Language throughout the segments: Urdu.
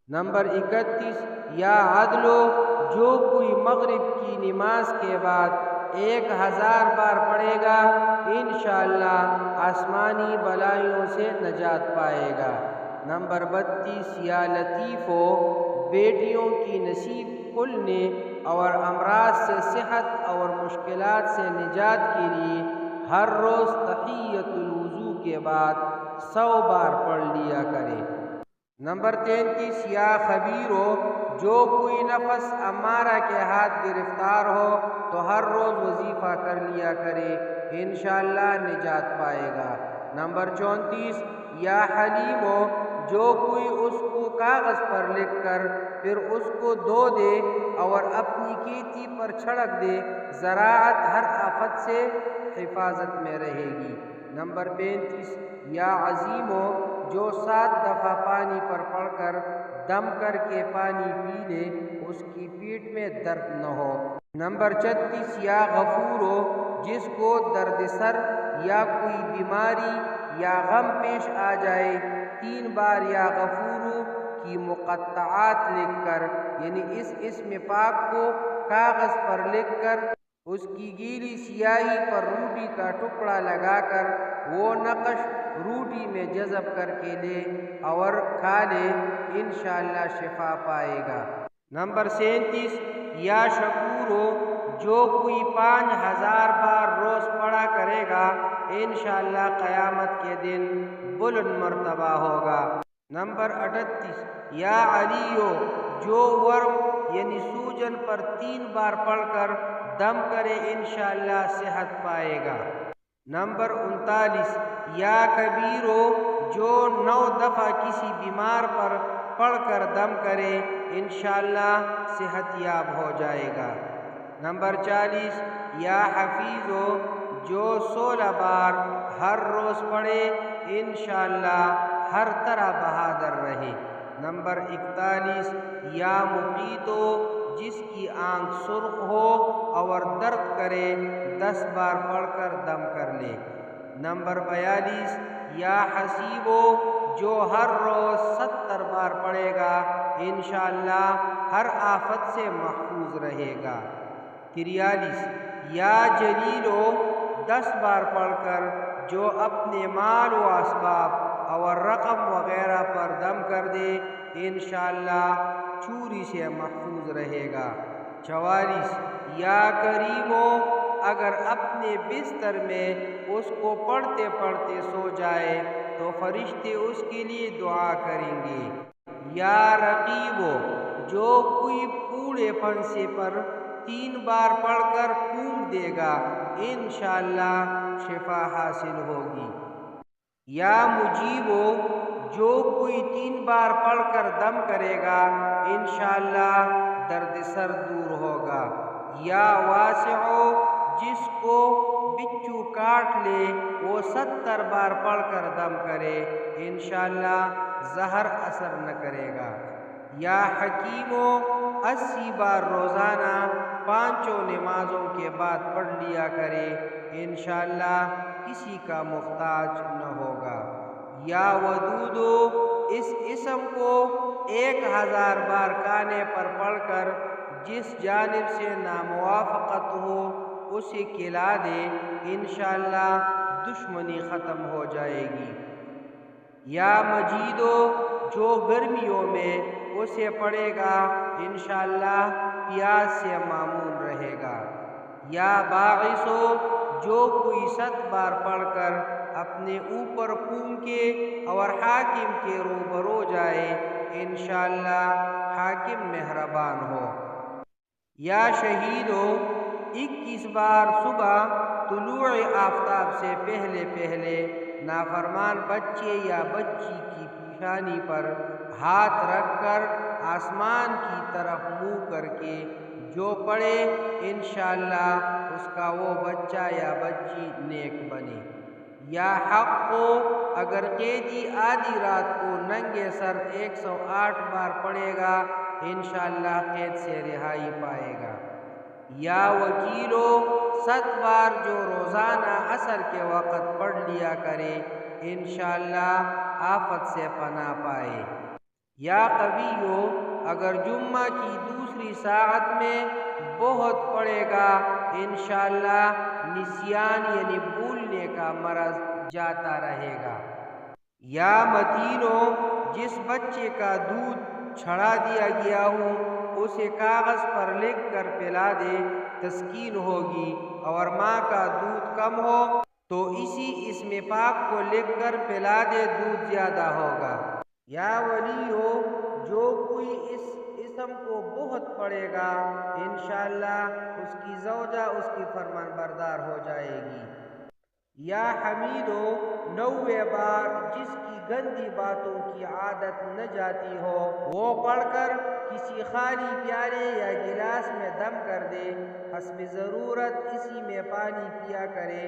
نمبر 31، یا عدلو، جو کوئی مغرب کی نماز کے بعد 1000 بار پڑھے گا انشاءاللہ آسمانی بلائیوں سے نجات پائے گا۔ نمبر 32، یا لطیفو، بیٹیوں کی نصیب کھلنے اور امراض سے صحت اور مشکلات سے نجات کے لیے ہر روز تحیۃ الوضو کے بعد 100 بار پڑھ لیا کرے۔ نمبر 33، یا خبیرو، جو کوئی نفس امارہ کے ہاتھ گرفتار ہو تو ہر روز وظیفہ کر لیا کرے انشاءاللہ نجات پائے گا۔ نمبر 34، یا حلیمو، جو کوئی اس کو کاغذ پر لکھ کر پھر اس کو دھو دے اور اپنی کھیتی پر چھڑک دے، زراعت ہر آفت سے حفاظت میں رہے گی۔ نمبر 35، یا عظیمو، جو 7 دفعہ پانی پر پڑھ کر دم کر کے پانی پی لے اس کی پیٹھ میں درد نہ ہو۔ نمبر 36، یا غفورو، جس کو درد سر یا کوئی بیماری یا غم پیش آ جائے 3 بار یا غفورو کی مقطعات لکھ کر، یعنی اس اسم پاک کو کاغذ پر لکھ کر اس کی گیلی سیاہی پر روٹی کا ٹکڑا لگا کر وہ نقش روٹی میں جذب کر کے لے اور کھا لے انشاءاللہ شفا پائے گا۔ نمبر 37، یا شکورو، جو کوئی 5000 بار روز پڑھا کرے گا انشاءاللہ قیامت کے دن بلند مرتبہ ہوگا۔ نمبر 38، یا علیو، جو ورم یعنی سوجن پر 3 بار پڑھ کر دم کرے انشاءاللہ صحت پائے گا۔ نمبر 39، یا کبیرو، جو 9 دفعہ کسی بیمار پر پڑھ کر دم کرے انشاءاللہ صحت یاب ہو جائے گا۔ نمبر 40، یا حفیظو، جو 16 بار ہر روز پڑھے انشاءاللہ ہر طرح بہادر رہے۔ نمبر 41، یا مقیتو، جس کی آنکھ سرخ ہو اور درد کرے 10 بار پڑھ کر دم کر لے۔ نمبر 42، یا حسیبو، جو ہر روز 70 بار پڑھے گا انشاءاللہ ہر آفت سے محفوظ رہے گا۔ 43، یا جلیلو، 10 بار پڑھ کر جو اپنے مال و اسباب اور رقم وغیرہ پر دم کر دے انشاءاللہ چوری سے محفوظ رہے گا۔ 44، یا کریمو، اگر اپنے بستر میں اس کو پڑھتے پڑھتے سو جائے تو فرشتے اس کے لیے دعا کریں گے۔ یا رقیبو، جو کوئی کوڑے پھنسے پر 3 بار پڑھ کر پھونک دے گا انشاءاللہ شفا حاصل ہوگی۔ یا مجیبو، جو کوئی 3 بار پڑھ کر دم کرے گا انشاءاللہ درد سر دور ہوگا۔ یا واسعو، جس کو بچھو کاٹ لے وہ 70 بار پڑھ کر دم کرے انشاءاللہ زہر اثر نہ کرے گا۔ یا حکیمو، 80 بار روزانہ 5 نمازوں کے بعد پڑھ لیا کرے انشاءاللہ کسی کا محتاج نہ ہوگا۔ یا ودودو، اس اسم کو 1000 بار کانے پر پڑھ کر جس جانب سے ناموافقت ہو اسے کھلا دے انشاءاللہ دشمنی ختم ہو جائے گی۔ یا مجیدو، جو گرمیوں میں اسے پڑھے گا انشاءاللہ پیاس سے معمون رہے گا۔ یا باعثو، جو کوئی 100 بار پڑھ کر اپنے اوپر پھونکے اور حاکم کے روبرو جائے انشاءاللہ حاکم مہربان ہو۔ یا شہیدو، 21 بار صبح طلوع آفتاب سے پہلے پہلے نافرمان بچے یا بچی کی پیشانی پر ہاتھ رکھ کر آسمان کی طرف منہ کر کے جو پڑھے انشاءاللہ اس کا وہ بچہ یا بچی نیک بنے۔ یا حقو، اگر قیدی آدھی رات کو ننگے سر 108 بار پڑھے گا انشاءاللہ قید سے رہائی پائے گا۔ یا وکیلو، 100 بار جو روزانہ عصر کے وقت پڑھ لیا کرے انشاءاللہ آفت سے پناہ پائے۔ یا قویو اگر جمعہ کی دوسری ساعت میں بہت پڑے گا انشاءاللہ نسیان یعنی بھولنے کا مرض جاتا رہے گا۔ یا متینو جس بچے کا دودھ چھڑا دیا گیا ہو اسے کاغذ پر لکھ کر پلا دے تسکین ہوگی، اور ماں کا دودھ کم ہو تو اسی اسم پاک کو لکھ کر پلا دے دودھ زیادہ ہوگا۔ یا ولیو جو کوئی اس اسم کو بہت پڑھے گا انشاءاللہ اس کی زوجہ اس کی فرمان بردار ہو جائے گی۔ یا حمیدو 90 بار جس کی گندی باتوں کی عادت نہ جاتی ہو وہ پڑھ کر کسی خالی پیالے یا گلاس میں دم کر دے، حسب ضرورت اسی میں پانی پیا کرے،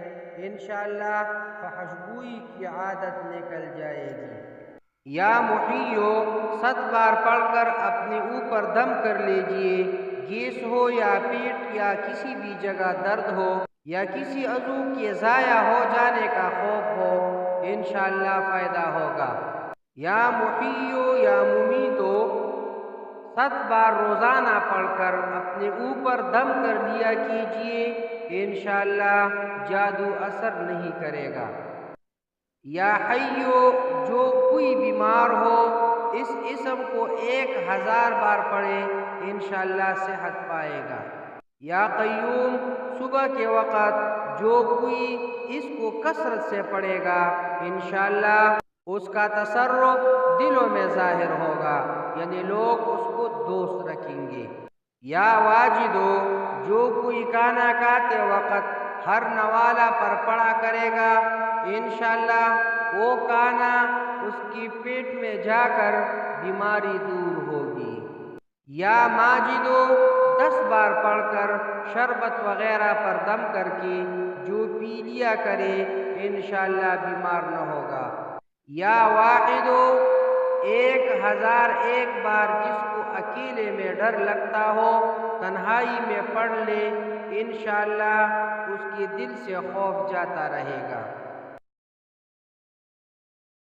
انشاءاللہ فحشگوئی کی عادت نکل جائے گی۔ یا محیو 100 بار پڑھ کر اپنے اوپر دم کر لیجئے، گیس ہو یا پیٹ یا کسی بھی جگہ درد ہو یا کسی عضو کے ضائع ہو جانے کا خوف ہو، انشاءاللہ فائدہ ہوگا۔ یا محیو یا ممیتو 100 بار روزانہ پڑھ کر اپنے اوپر دم کر لیا کیجئے، انشاءاللہ جادو اثر نہیں کرے گا۔ یا حیو جو کوئی بیمار ہو اس اسم کو 1000 بار پڑھے انشاءاللہ صحت پائے گا۔ یا قیوم صبح کے وقت جو کوئی اس کو کثرت سے پڑھے گا انشاءاللہ اس کا تصرف دلوں میں ظاہر ہوگا، یعنی لوگ اس کو دوست رکھیں گے۔ یا واجدو جو کوئی کانا کھاتے وقت ہر نوالہ پر پڑا کرے گا انشاءاللہ وہ کانا اس کی پیٹ میں جا کر بیماری دور ہوگی۔ یا ماجدو 10 بار پڑھ کر شربت وغیرہ پر دم کر کے جو پی لیا کرے انشاءاللہ بیمار نہ ہوگا۔ یا واحدو 1001 بار جس کو اکیلے میں ڈر لگتا ہو تنہائی میں پڑھ لے انشاءاللہ اس کے دل سے خوف جاتا رہے گا۔